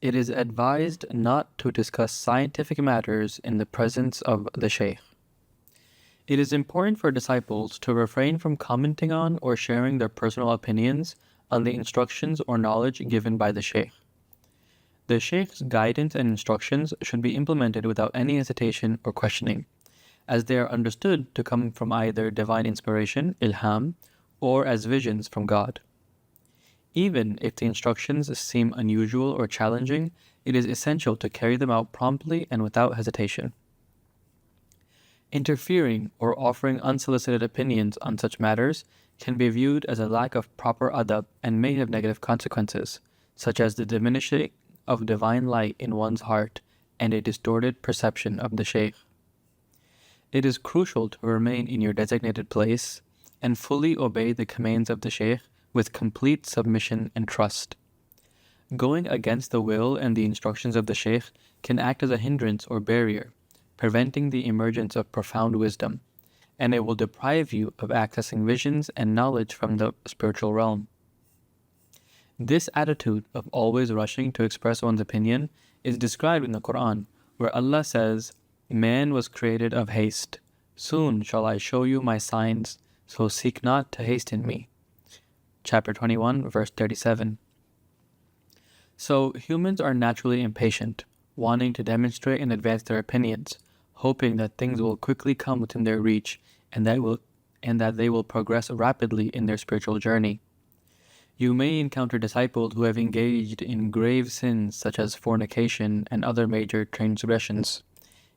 It is advised not to discuss scientific matters in the presence of the Shaykh. It is important for disciples to refrain from commenting on or sharing their personal opinions on the instructions or knowledge given by the Shaykh. The Shaykh's guidance and instructions should be implemented without any hesitation or questioning, as they are understood to come from either divine inspiration, ilham, or as visions from God. Even if the instructions seem unusual or challenging, it is essential to carry them out promptly and without hesitation. Interfering or offering unsolicited opinions on such matters can be viewed as a lack of proper adab and may have negative consequences, such as the diminishing of divine light in one's heart and a distorted perception of the Shaykh. It is crucial to remain in your designated place and fully obey the commands of the Shaykh with complete submission and trust. Going against the will and the instructions of the Shaykh can act as a hindrance or barrier, preventing the emergence of profound wisdom, and it will deprive you of accessing visions and knowledge from the spiritual realm. This attitude of always rushing to express one's opinion is described in the Quran, where Allah says, "Man was created of haste. Soon shall I show you my signs, so seek not to hasten me." Chapter 21, verse 37. So, humans are naturally impatient, wanting to demonstrate and advance their opinions, hoping that things will quickly come within their reach and that they will progress rapidly in their spiritual journey. You may encounter disciples who have engaged in grave sins such as fornication and other major transgressions.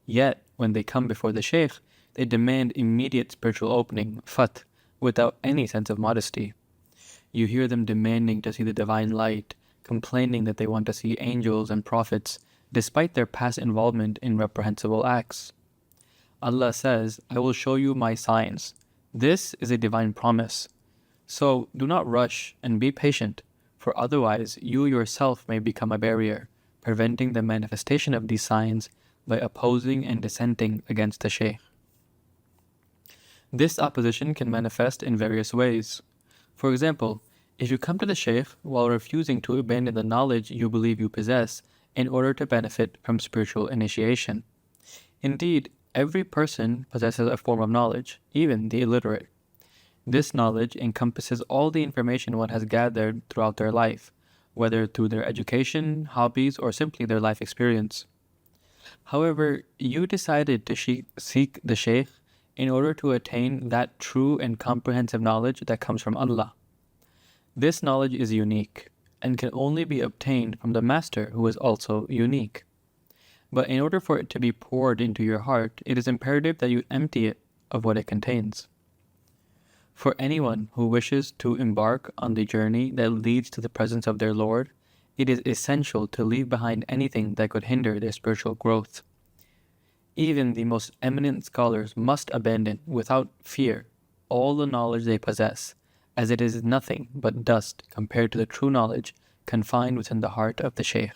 Yet, when they come before the Shaykh, they demand immediate spiritual opening, fath, without any sense of modesty. You hear them demanding to see the divine light, complaining that they want to see angels and prophets, despite their past involvement in reprehensible acts. Allah says, "I will show you my signs." This is a divine promise. So do not rush and be patient, for otherwise you yourself may become a barrier, preventing the manifestation of these signs by opposing and dissenting against the Shaykh. This opposition can manifest in various ways. For example, if you come to the Shaykh while refusing to abandon the knowledge you believe you possess in order to benefit from spiritual initiation. Indeed, every person possesses a form of knowledge, even the illiterate. This knowledge encompasses all the information one has gathered throughout their life, whether through their education, hobbies, or simply their life experience. However, you decided to seek the Shaykh in order to attain that true and comprehensive knowledge that comes from Allah. This knowledge is unique and can only be obtained from the Master, who is also unique. But in order for it to be poured into your heart, it is imperative that you empty it of what it contains. For anyone who wishes to embark on the journey that leads to the presence of their Lord, it is essential to leave behind anything that could hinder their spiritual growth. Even the most eminent scholars must abandon, without fear, all the knowledge they possess, as it is nothing but dust compared to the true knowledge confined within the heart of the Shaykh.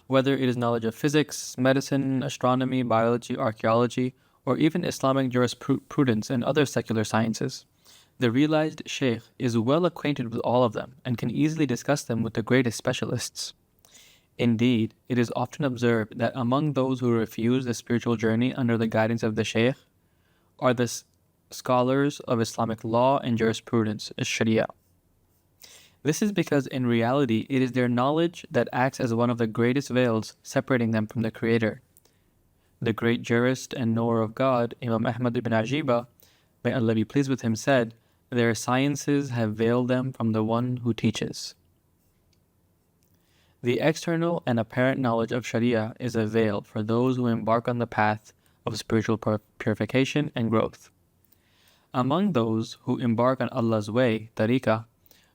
Whether it is knowledge of physics, medicine, astronomy, biology, archaeology, or even Islamic jurisprudence and other secular sciences, the realized Shaykh is well acquainted with all of them and can easily discuss them with the greatest specialists. Indeed, it is often observed that among those who refuse the spiritual journey under the guidance of the Shaykh are the scholars of Islamic law and jurisprudence, Sharia. This is because in reality it is their knowledge that acts as one of the greatest veils separating them from the Creator. The great jurist and knower of God, Imam Ahmad ibn Ajiba, may Allah be pleased with him, said, "Their sciences have veiled them from the one who teaches." The external and apparent knowledge of Sharia is a veil for those who embark on the path of spiritual purification and growth. Among those who embark on Allah's way, tariqah,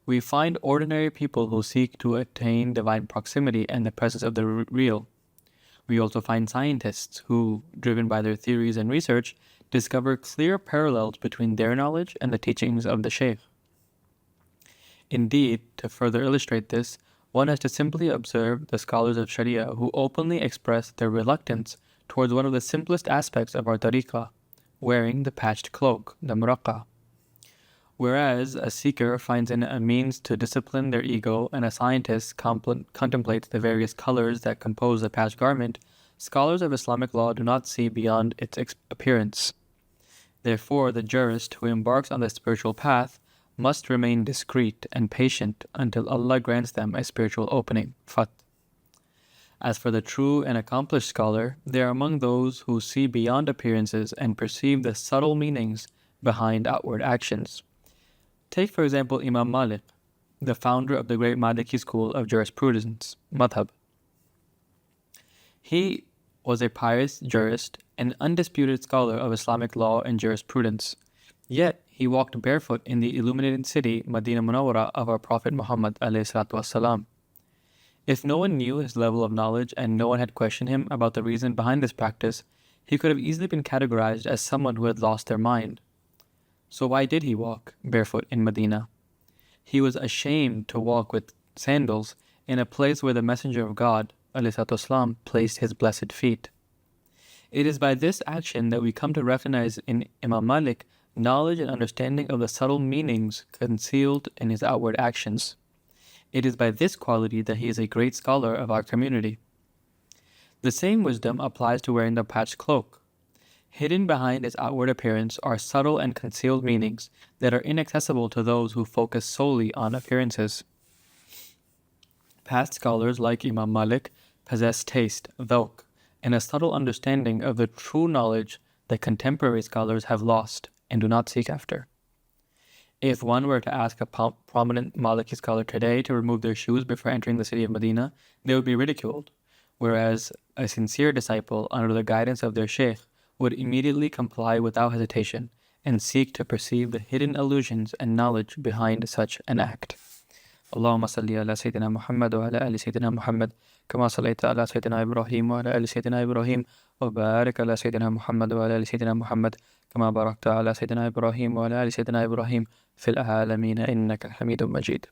we find ordinary people who seek to attain divine proximity and the presence of the real. We also find scientists who, driven by their theories and research, discover clear parallels between their knowledge and the teachings of the Shaykh. Indeed, to further illustrate this, one has to simply observe the scholars of Sharia who openly express their reluctance towards one of the simplest aspects of our tariqah, wearing the patched cloak, the muraqqa. Whereas a seeker finds in it a means to discipline their ego and a scientist contemplates the various colors that compose a patched garment, scholars of Islamic law do not see beyond its appearance. Therefore, the jurist who embarks on the spiritual path must remain discreet and patient until Allah grants them a spiritual opening, Fat. As for the true and accomplished scholar, they are among those who see beyond appearances and perceive the subtle meanings behind outward actions. Take, for example, Imam Malik, the founder of the great Maliki school of jurisprudence, Madhab. He was a pious jurist and undisputed scholar of Islamic law and jurisprudence. Yet, he walked barefoot in the illuminated city, Madinah Munawwara, of our Prophet Muhammad ﷺ. If no one knew his level of knowledge and no one had questioned him about the reason behind this practice, he could have easily been categorized as someone who had lost their mind. So why did he walk barefoot in Medina? He was ashamed to walk with sandals in a place where the Messenger of God ﷺ placed his blessed feet. It is by this action that we come to recognize in Imam Malik knowledge and understanding of the subtle meanings concealed in his outward actions. It is by this quality that he is a great scholar of our community. The same wisdom applies to wearing the patched cloak. Hidden behind its outward appearance are subtle and concealed meanings that are inaccessible to those who focus solely on appearances. Past scholars like Imam Malik possess taste, dhawq, and a subtle understanding of the true knowledge that contemporary scholars have lost and do not seek after. If one were to ask a prominent Maliki scholar today to remove their shoes before entering the city of Medina, they would be ridiculed, whereas a sincere disciple under the guidance of their Shaykh would immediately comply without hesitation and seek to perceive the hidden allusions and knowledge behind such an act. Allahumma salli ala Sayyidina Muhammad wa ala ali Sayyidina Muhammad kama sallaita ala Sayyidina Ibrahim wa ala ali Sayyidina Ibrahim wa barik ala Sayyidina Muhammad wa ala ali Sayyidina Muhammad kama barakta ala Sayyidina Ibrahim wa ala ali Sayyidina Ibrahim fil alamin innaka hamidun majid.